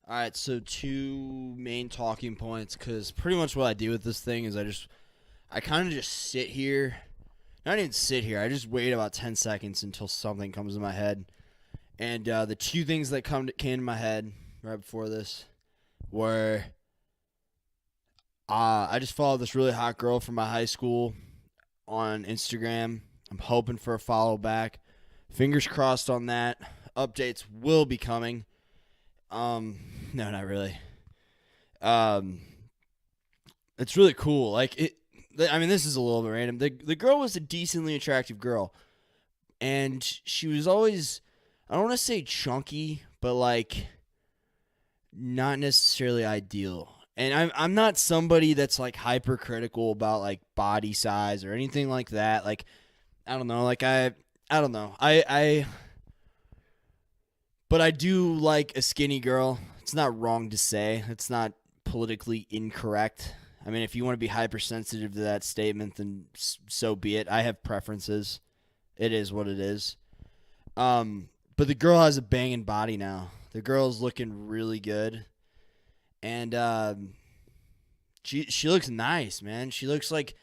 All right, so two main talking points, because pretty much what I do with this thing is I kind of just sit here. Not even sit here. I just wait about 10 seconds until something comes in my head. And the two things that came to my head right before this were I just followed this really hot girl from my high school on Instagram. I'm hoping for a follow back. Fingers crossed on that. Updates will be coming. No, not really. Um, it's really cool. This is a little bit random. The girl was a decently attractive girl, and she was always, I don't want to say chunky, but like not necessarily ideal. And I'm not somebody that's like hypercritical about like body size or anything like that. Like I don't know. I don't know. But I do like a skinny girl. It's not wrong to say. It's not politically incorrect. I mean, if you want to be hypersensitive to that statement, then so be it. I have preferences. It is what it is. But the girl has a banging body now. The girl's looking really good, and she looks nice, man. She looks like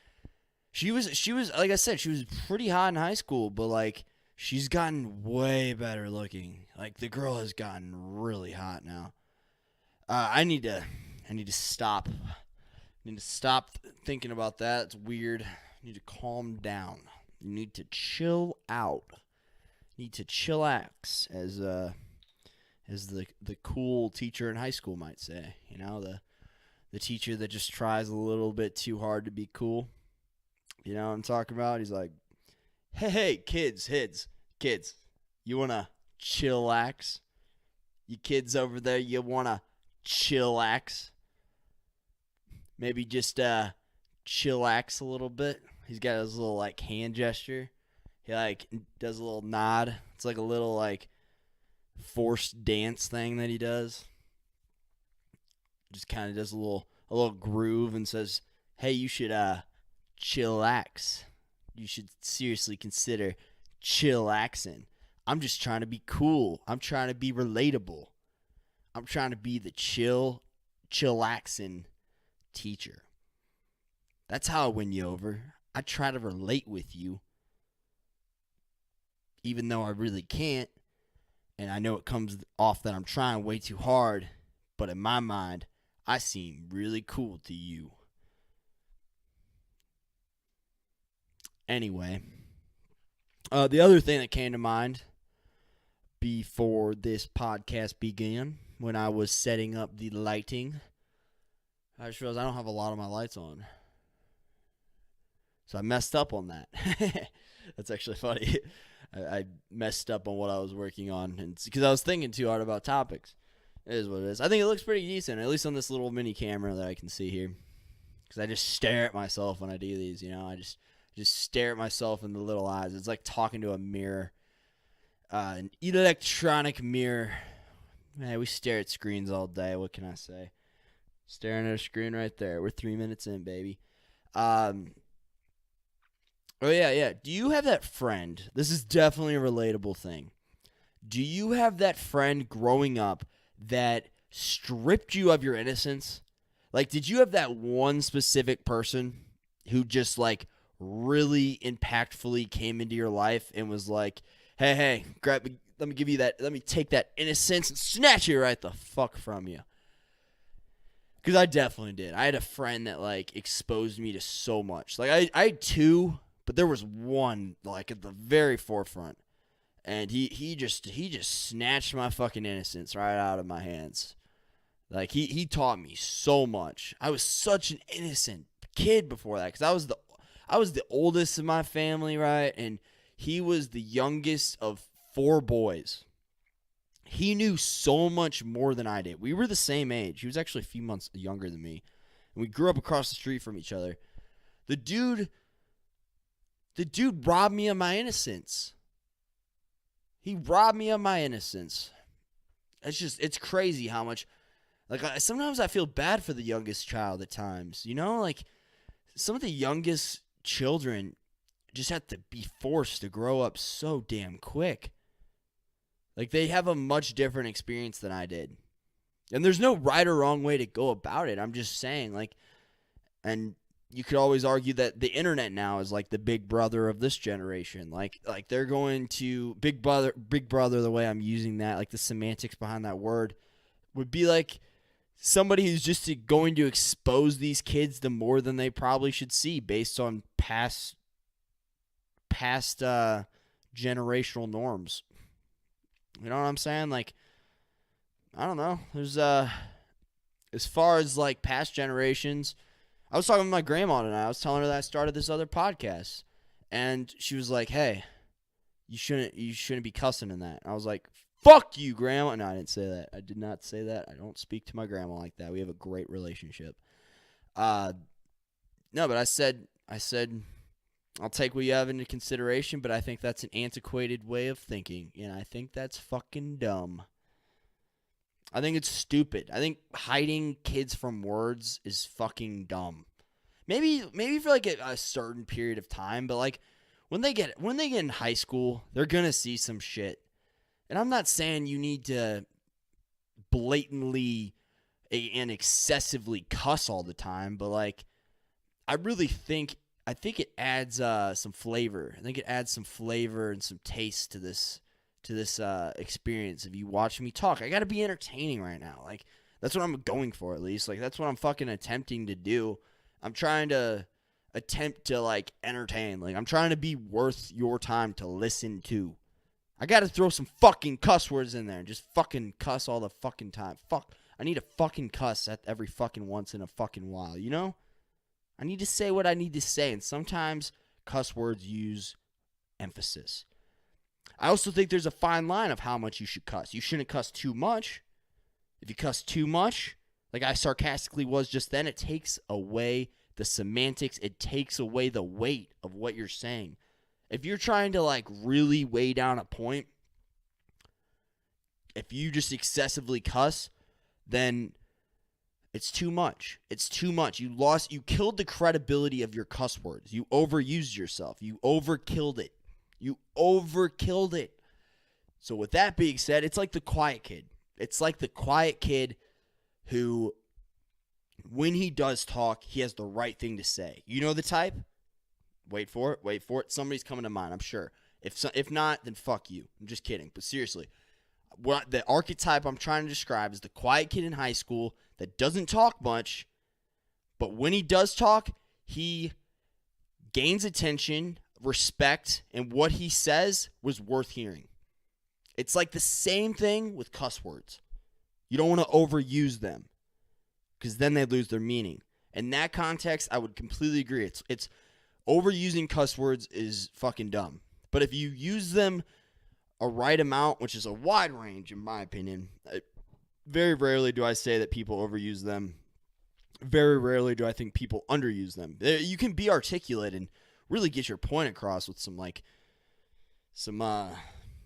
she was like I said, she was pretty hot in high school, but like she's gotten way better looking. Like the girl has gotten really hot now. I need to stop. I need to stop thinking about that. It's weird. You need to calm down. You need to chill out. You need to chillax, as the cool teacher in high school might say. You know, the teacher that just tries a little bit too hard to be cool. You know what I'm talking about? He's like, hey, kids, you want to chillax? You kids over there, you want to chillax? Maybe just chillax a little bit. He's got his little like hand gesture. He like does a little nod. It's like a little like forced dance thing that he does. Just kind of does a little groove and says, "Hey, you should chillax. You should seriously consider chillaxing. I'm just trying to be cool. I'm trying to be relatable. I'm trying to be the chillaxing teacher. That's how I win you over. I try to relate with you, even though I really can't. And I know it comes off that I'm trying way too hard, but in my mind, I seem really cool to you." Anyway, the other thing that came to mind before this podcast began, when I was setting up the lighting, I just realized I don't have a lot of my lights on. So I messed up on that. That's actually funny. I messed up on what I was working on, and because I was thinking too hard about topics. It is what it is. I think it looks pretty decent, at least on this little mini camera that I can see here. Because I just stare at myself when I do these, you know. I just stare at myself in the little eyes. It's like talking to a mirror, an electronic mirror. Man, we stare at screens all day. What can I say? Staring at a screen right there. We're 3 minutes in, baby. Oh, yeah. Do you have that friend? This is definitely a relatable thing. Do you have that friend growing up that stripped you of your innocence? Like, did you have that one specific person who just, like, really impactfully came into your life and was like, hey, let me give you that, let me take that innocence and snatch it right the fuck from you? Because I definitely did. I had a friend that, like, exposed me to so much. Like, I had two, but there was one, like, at the very forefront. And he just snatched my fucking innocence right out of my hands. Like, he taught me so much. I was such an innocent kid before that, because I was the oldest in my family, right? And he was the youngest of 4 boys. He knew so much more than I did. We were the same age. He was actually a few months younger than me. And we grew up across the street from each other. The dude robbed me of my innocence. He robbed me of my innocence. It's crazy how much, like, sometimes I feel bad for the youngest child at times. You know, like, some of the youngest children just have to be forced to grow up so damn quick. Like, they have a much different experience than I did. And there's no right or wrong way to go about it. I'm just saying, like, and you could always argue that the internet now is like the big brother of this generation. Like they're going to big brother, the way I'm using that, like the semantics behind that word would be like somebody who's just going to expose these kids to more than they probably should see based on past generational norms. You know what I'm saying? Like, I don't know. There's as far as like past generations, I was talking with my grandma tonight. I was telling her that I started this other podcast, and she was like, "Hey, you shouldn't be cussing in that." And I was like, "Fuck you, grandma." No, I didn't say that. I did not say that. I don't speak to my grandma like that. We have a great relationship. No, but I said I'll take what you have into consideration, but I think that's an antiquated way of thinking, and I think that's fucking dumb. I think it's stupid. I think hiding kids from words is fucking dumb. Maybe for like a certain period of time, but like when they get in high school, they're gonna see some shit. And I'm not saying you need to blatantly and excessively cuss all the time, but like I think it adds some flavor. I think it adds some flavor and some taste to this experience. If you watch me talk, I got to be entertaining right now. Like that's what I'm going for, at least. Like that's what I'm fucking attempting to do. I'm trying to attempt to like entertain. Like I'm trying to be worth your time to listen to. I got to throw some fucking cuss words in there and just fucking cuss all the fucking time. Fuck. I need to fucking cuss at every fucking once in a fucking while, you know? I need to say what I need to say, and sometimes cuss words use emphasis. I also think there's a fine line of how much you should cuss. You shouldn't cuss too much. If you cuss too much, like I sarcastically was just then, it takes away the semantics. It takes away the weight of what you're saying. If you're trying to like really weigh down a point, if you just excessively cuss, then it's too much. It's too much. You killed the credibility of your cuss words. You overused yourself. You overkilled it. So with that being said, it's like the quiet kid. It's like the quiet kid who, when he does talk, he has the right thing to say. You know the type? Wait for it. Somebody's coming to mind, I'm sure. If not, then fuck you. I'm just kidding. But seriously, what the archetype I'm trying to describe is the quiet kid in high school that doesn't talk much, but when he does talk, he gains attention, respect, and what he says was worth hearing. It's like the same thing with cuss words. You don't want to overuse them because then they lose their meaning. In that context, I would completely agree. It's overusing cuss words is fucking dumb. But if you use them a right amount, which is a wide range in my opinion, very rarely do I say that people overuse them. Very rarely do I think people underuse them. You can be articulate and really get your point across with some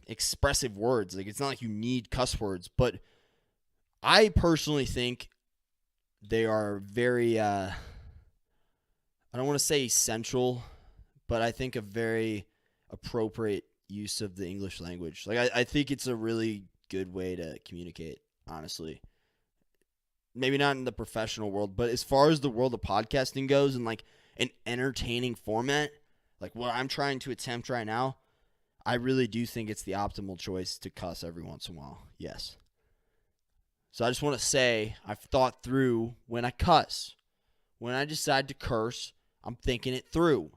expressive words. Like it's not like you need cuss words, but I personally think they are very I don't want to say essential, but I think a very appropriate use of the English language. Like I think it's a really good way to communicate, honestly. Maybe not in the professional world, but as far as the world of podcasting goes and like an entertaining format, like what I'm trying to attempt right now, I really do think it's the optimal choice to cuss every once in a while. Yes. So I just want to say I've thought through when I cuss. When I decide to curse, I'm thinking it through.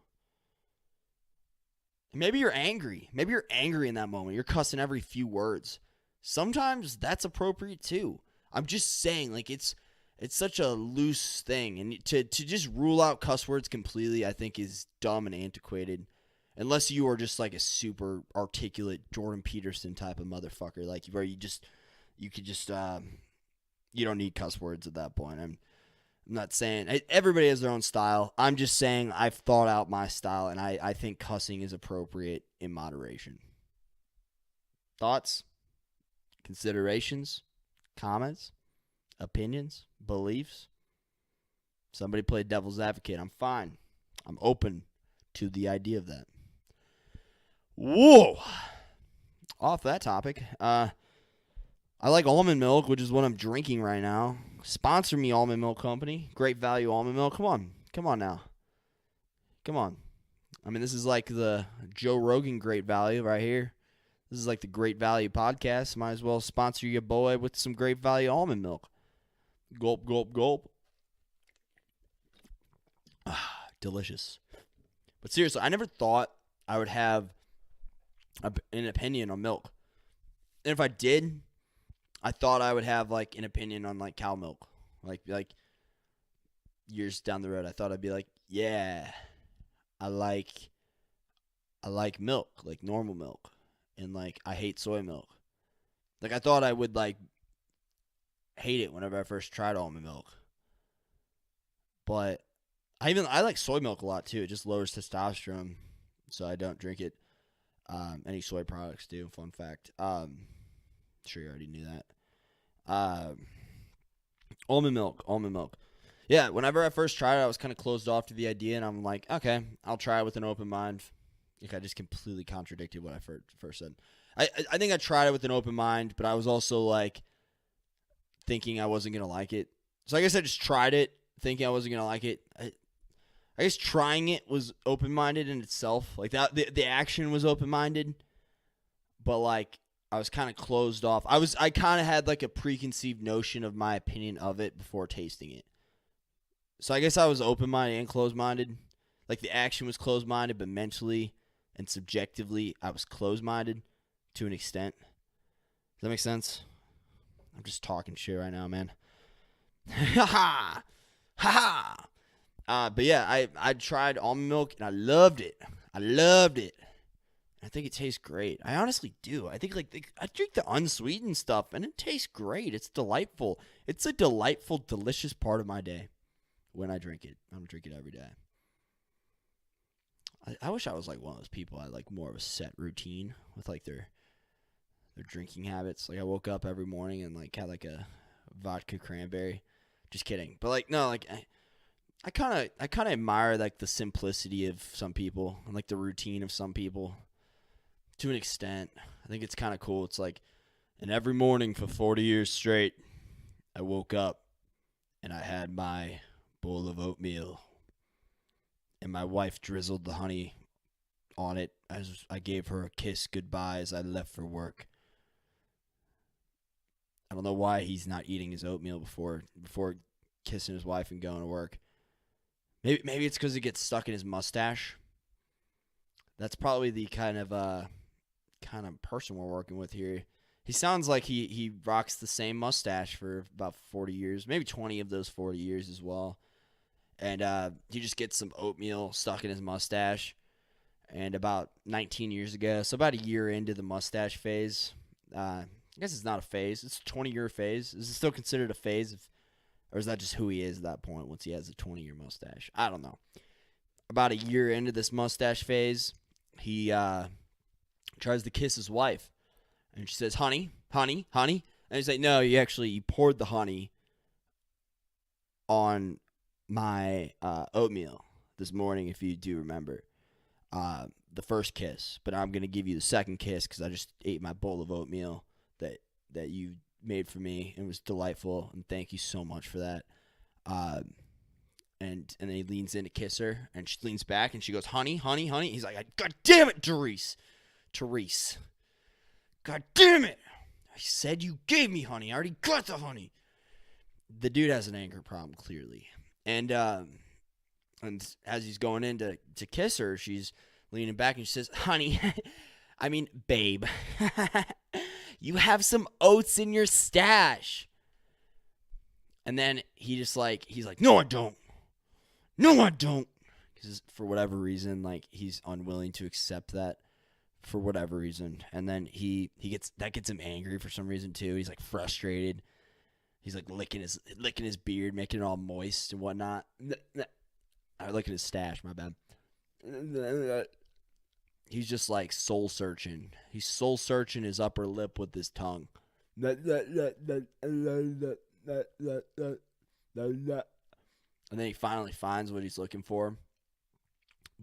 Maybe you're angry. Maybe you're angry in that moment. You're cussing every few words. Sometimes that's appropriate too. I'm just saying, like, it's such a loose thing. And to just rule out cuss words completely, I think is dumb and antiquated. Unless you are just like a super articulate Jordan Peterson type of motherfucker. Like, where you don't need cuss words at that point. I'm not saying everybody has their own style. I'm just saying I've thought out my style, and I think cussing is appropriate in moderation. Thoughts? Considerations? Comments? Opinions? Beliefs? Somebody play devil's advocate. I'm fine. I'm open to the idea of that. Whoa! Off that topic. I I like almond milk, which is what I'm drinking right now. Sponsor me, Almond Milk Company. Great value almond milk. Come on. Come on now. Come on. I mean, this is like the Joe Rogan Great Value right here. This is like the Great Value podcast. Might as well sponsor your boy with some Great Value almond milk. Gulp, gulp, gulp. Delicious. But seriously, I never thought I would have an opinion on milk. And if I did, I thought I would have like an opinion on like cow milk. Like years down the road, I thought I'd be like, yeah, I like milk, like normal milk. And like I hate soy milk. Like I thought I would like hate it whenever I first tried almond milk. But I like soy milk a lot too. It just lowers testosterone, so I don't drink it. Any soy products do. Fun fact. Sure you already knew that. Almond milk. Yeah, whenever I first tried it, I was kind of closed off to the idea, and I'm like, okay, I'll try it with an open mind. Like I just completely contradicted what I first said. I think I tried it with an open mind, but I was also like thinking I wasn't gonna like it. So I guess I just tried it, thinking I wasn't gonna like it. I guess trying it was open-minded in itself. Like the action was open-minded, but like I was kind of closed off. I kind of had like a preconceived notion of my opinion of it before tasting it. So I guess I was open-minded and closed-minded. Like the action was closed-minded, but mentally and subjectively I was closed-minded to an extent. Does that make sense? I'm just talking shit right now, man. Ha ha! Ha ha! But yeah, I tried almond milk and I loved it. I think it tastes great. I honestly do. I think I drink the unsweetened stuff and it tastes great. It's delightful. It's a delightful, delicious part of my day when I drink it. I don't drink it every day. I wish I was like one of those people. I had like more of a set routine with like their drinking habits. Like I woke up every morning and like had like a vodka cranberry. Just kidding. But like no, like I kind of admire like the simplicity of some people and like the routine of some people to an extent. I think it's kind of cool. It's like, and every morning for 40 years straight, I woke up and I had my bowl of oatmeal and my wife drizzled the honey on it as I gave her a kiss goodbye as I left for work. I don't know why he's not eating his oatmeal before kissing his wife and going to work. Maybe it's because it gets stuck in his mustache. That's probably the kind of person we're working with here. He sounds like he rocks the same mustache for about 40 years, maybe 20 of those 40 years as well. And he just gets some oatmeal stuck in his mustache. And about 19 years ago, so about a year into the mustache phase, I guess it's not a phase. It's a 20-year phase. Is it still considered a phase? Or is that just who he is at that point once he has a 20-year mustache? I don't know. About a year into this mustache phase, he tries to kiss his wife. And she says, honey, honey, honey. And he's like, no, you poured the honey on my oatmeal this morning, if you do remember. The first kiss. But I'm going to give you the second kiss because I just ate my bowl of oatmeal that you made for me. It was delightful, and thank you so much for that. And then he leans in to kiss her, and she leans back, and she goes, honey, honey, honey. He's like, God damn it, Therese. God damn it. I said you gave me honey. I already got the honey. The dude has an anger problem, clearly. And as he's going in to kiss her, she's leaning back, and she says, honey, I mean, babe, you have some oats in your stash. And then he's like, no, I don't. Because for whatever reason, like, he's unwilling to accept that for whatever reason. And then he gets him angry for some reason too. He's like frustrated. He's like licking his beard, making it all moist and whatnot. Licking his stash, my bad. He's just like soul searching. He's soul searching his upper lip with his tongue. And then he finally finds what he's looking for.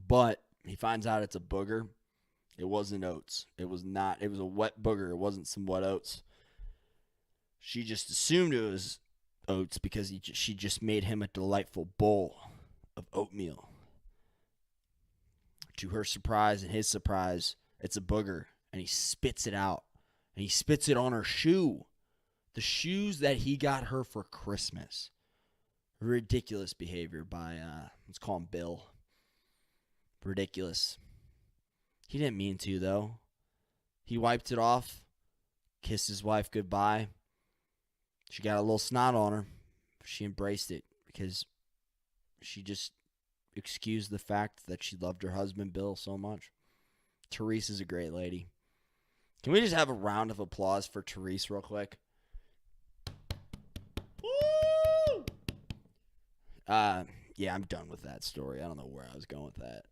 But he finds out it's a booger. It wasn't oats. It was not. It was a wet booger. It wasn't some wet oats. She just assumed it was oats because she just made him a delightful bowl of oatmeal. To her surprise and his surprise, it's a booger, and he spits it out. And he spits it on her shoe. The shoes that he got her for Christmas. Ridiculous behavior by, let's call him Bill. Ridiculous. He didn't mean to, though. He wiped it off, kissed his wife goodbye. She got a little snot on her. She embraced it because she just excused the fact that she loved her husband, Bill, so much. Therese is a great lady. Can we just have a round of applause for Therese real quick? Woo! Yeah, I'm done with that story. I don't know where I was going with that.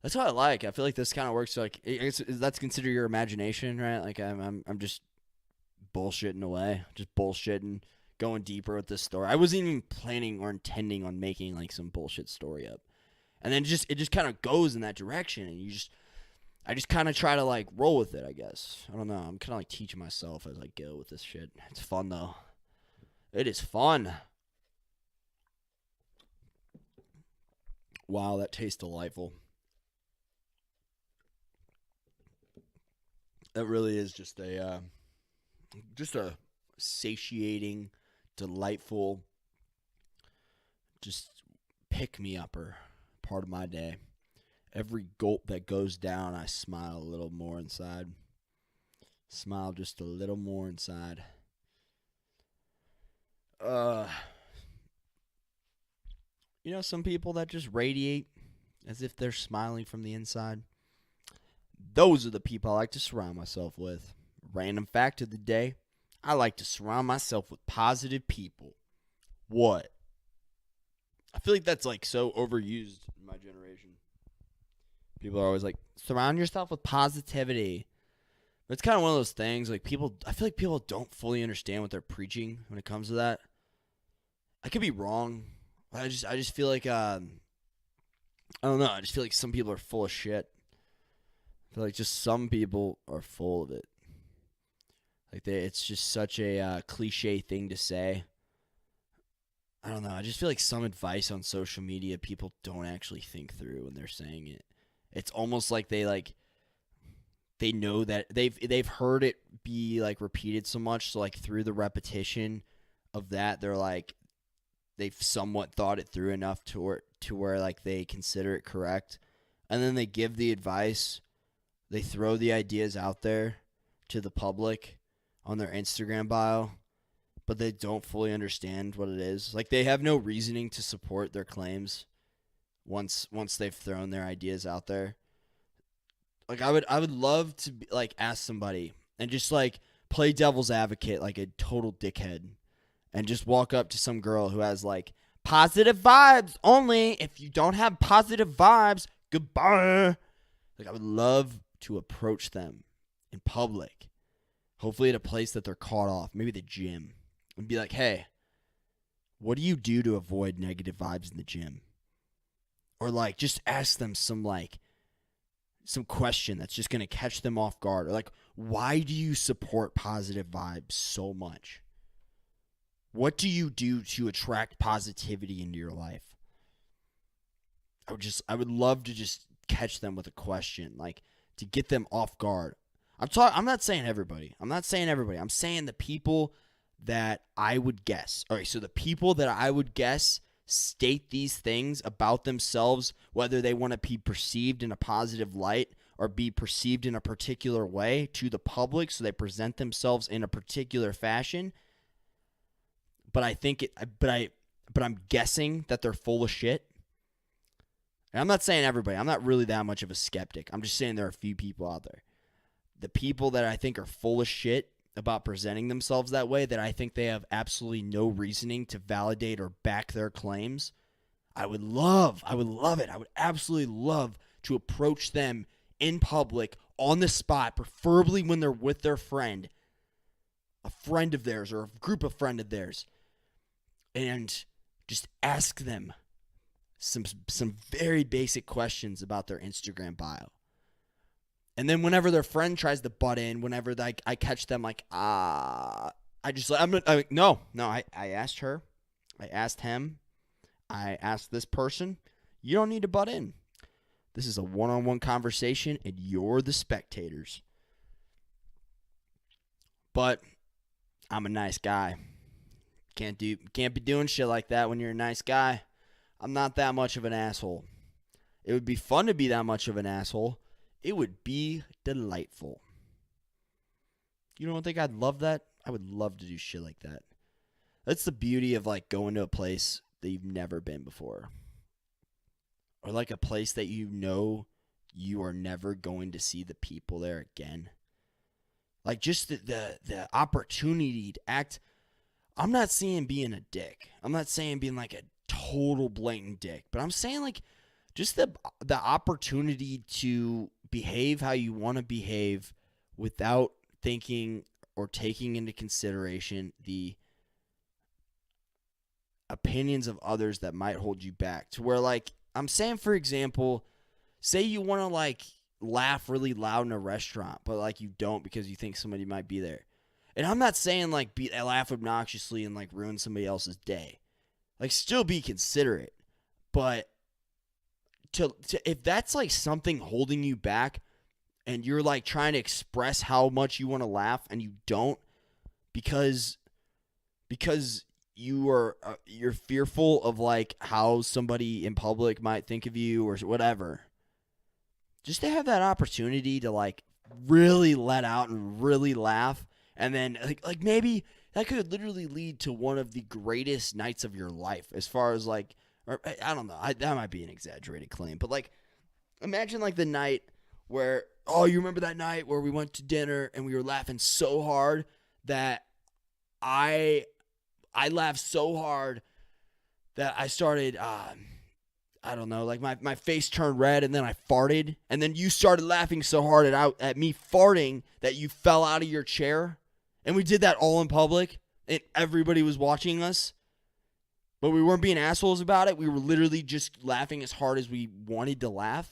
That's what I like. I feel like this kind of works. Like, I guess that's considered your imagination, right? Like, I'm just bullshitting away, just bullshitting, going deeper with this story. I wasn't even planning or intending on making like some bullshit story up, and then it just kind of goes in that direction, and I just kind of try to like roll with it. I guess I don't know. I'm kind of like teaching myself as I go with this shit. It's fun though. It is fun. Wow, that tastes delightful. That really is just a satiating, delightful, just pick-me-upper part of my day. Every gulp that goes down, I smile a little more inside. Smile just a little more inside. You know, some people that just radiate as if they're smiling from the inside. Those are the people I like to surround myself with. Random fact of the day, I like to surround myself with positive people. What? I feel like that's like so overused in my generation. People are always like, surround yourself with positivity. But it's kind of one of those things, like I feel like people don't fully understand what they're preaching when it comes to that. I could be wrong. I just feel like, I don't know. I just feel like some people are full of shit. I feel like just some people are full of it. Like it's just such a cliche thing to say. I don't know. I just feel like some advice on social media people don't actually think through when they're saying it. It's almost like they know that they've heard it be like repeated so much, so like through the repetition of that, they're like they've somewhat thought it through enough to where like they consider it correct, and then they give the advice, they throw the ideas out there to the public on their Instagram bio, but they don't fully understand what it is. Like they have no reasoning to support their claims once they've thrown their ideas out there. Like I would love to like ask somebody and just like play devil's advocate like a total dickhead and just walk up to some girl who has like positive vibes only. If you don't have positive vibes, goodbye. Like I would love to approach them in public, hopefully at a place that they're caught off, maybe the gym, and be like, hey, what do you do to avoid negative vibes in the gym? Or like just ask them some question that's just going to catch them off guard. Or like, why do you support positive vibes so much? What do you do to attract positivity into your life? I would love to just catch them with a question, like to get them off guard. I'm not saying everybody. I'm saying the people that I would guess. All right, so the people that I would guess state these things about themselves, whether they want to be perceived in a positive light or be perceived in a particular way to the public, so they present themselves in a particular fashion. But I'm guessing that they're full of shit. And I'm not saying everybody. I'm not really that much of a skeptic. I'm just saying there are a few people out there. The people that I think are full of shit about presenting themselves that way, that I think they have absolutely no reasoning to validate or back their claims, I would absolutely love to approach them in public, on the spot, preferably when they're with their friend, a friend of theirs or a group of friends of theirs, and just ask them some very basic questions about their Instagram bio. And then whenever their friend tries to butt in, whenever I catch them like, I No. I asked her. I asked him. I asked this person. You don't need to butt in. This is a one-on-one conversation, and you're the spectators. But I'm a nice guy. Can't be doing shit like that when you're a nice guy. I'm not that much of an asshole. It would be fun to be that much of an asshole. It would be delightful. You don't think I'd love that? I would love to do shit like that. That's the beauty of like going to a place that you've never been before. Or like a place that you know you are never going to see the people there again. Like just the opportunity to act. I'm not saying being a dick. I'm not saying being like a total blatant dick. But I'm saying like just the opportunity to behave how you want to behave without thinking or taking into consideration the opinions of others that might hold you back. To where like, I'm saying, for example, say you want to like laugh really loud in a restaurant, but like you don't because you think somebody might be there. And I'm not saying like laugh obnoxiously and like ruin somebody else's day. Like still be considerate. But to if that's like something holding you back and you're like trying to express how much you want to laugh and you don't because you're fearful of like how somebody in public might think of you or whatever. Just to have that opportunity to like really let out and really laugh, and then like maybe that could literally lead to one of the greatest nights of your life. As far as like, or I don't know, that might be an exaggerated claim, but like imagine like the night where you remember that night where we went to dinner and we were laughing so hard that I laughed so hard that I started, I don't know, like my face turned red and then I farted. And then you started laughing so hard at me farting that you fell out of your chair. And we did that all in public and everybody was watching us. But we weren't being assholes about it. We were literally just laughing as hard as we wanted to laugh.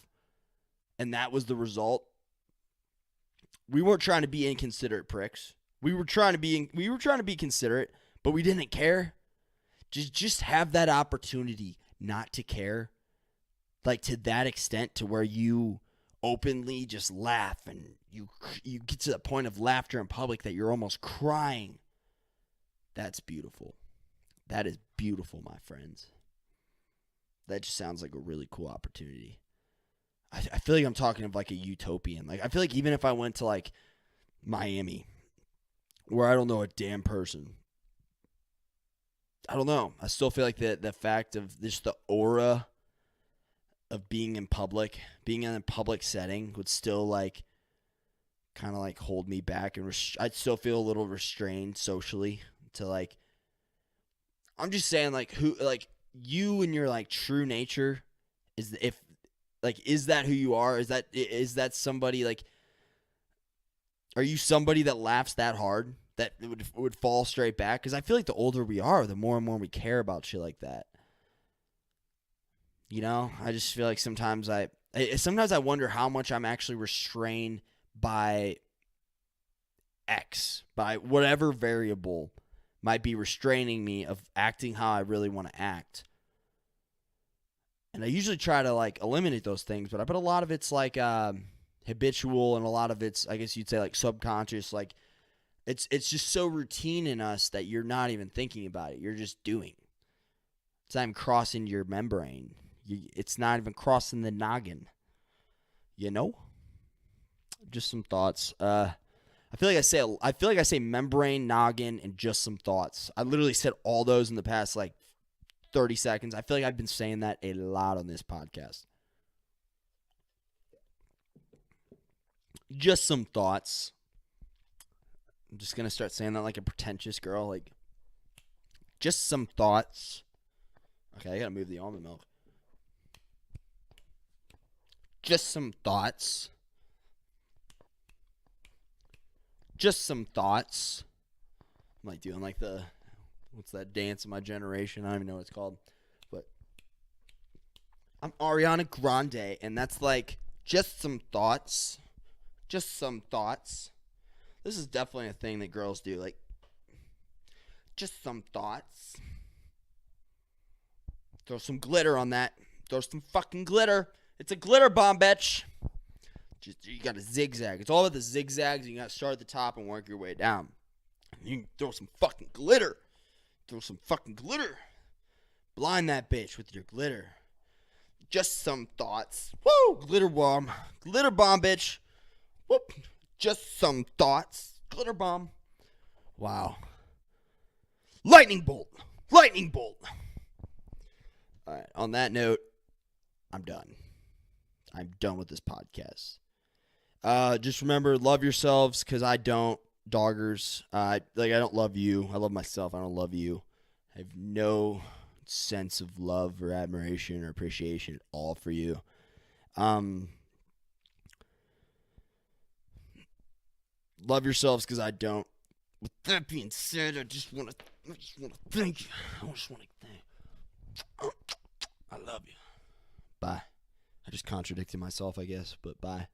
And that was the result. We weren't trying to be inconsiderate pricks. We were trying to be considerate. But we didn't care. Just have that opportunity not to care. Like to that extent to where you openly just laugh and you get to the point of laughter in public that you're almost crying. That's beautiful. That is beautiful, my friends. That just sounds like a really cool opportunity. I feel like I'm talking of like a utopian. Like I feel like even if I went to like Miami, where I don't know a damn person, I don't know. I still feel like the fact of just the aura of being in public, being in a public setting would still like kind of like hold me back, and I'd still feel a little restrained socially to like. I'm just saying like who like you and your like true nature is that who you are? Is that somebody like? Are you somebody that laughs that hard? That would fall straight back? Because I feel like the older we are, the more and more we care about shit like that. You know? I just feel like sometimes I wonder how much I'm actually restrained by X, by whatever variable might be restraining me of acting how I really want to act. And I usually try to like eliminate those things, but I bet a lot of it's like habitual, and a lot of it's, I guess you'd say, like subconscious, like It's just so routine in us that you're not even thinking about it. You're just doing. It's not even crossing your membrane. It's not even crossing the noggin. You know? Just some thoughts. I feel like I say membrane, noggin, and just some thoughts. I literally said all those in the past like 30 seconds. I feel like I've been saying that a lot on this podcast. Just some thoughts. I'm just going to start saying that like a pretentious girl. Like, just some thoughts. Okay, I got to move the almond milk. Just some thoughts. Just some thoughts. I'm like doing like what's that dance of my generation? I don't even know what it's called. But I'm Ariana Grande, and that's like just some thoughts. Just some thoughts. This is definitely a thing that girls do. Like, Just some thoughts. Throw some glitter on that. Throw some fucking glitter. It's a glitter bomb, bitch. You got to zigzag. It's all about the zigzags. You got to start at the top and work your way down. You can throw some fucking glitter. Throw some fucking glitter. Blind that bitch with your glitter. Just some thoughts. Woo! Glitter bomb. Glitter bomb, bitch. Whoop. Just some thoughts. Glitter bomb. Wow. Lightning bolt. Lightning bolt. All right. On that note, I'm done. I'm done with this podcast. Just remember, love yourselves, because I don't. Doggers. I don't love you. I love myself. I don't love you. I have no sense of love or admiration or appreciation at all for you. Love yourselves, because I don't. With that being said, I just want to thank you. I just want to thank. I love you. Bye. I just contradicted myself, I guess, but bye.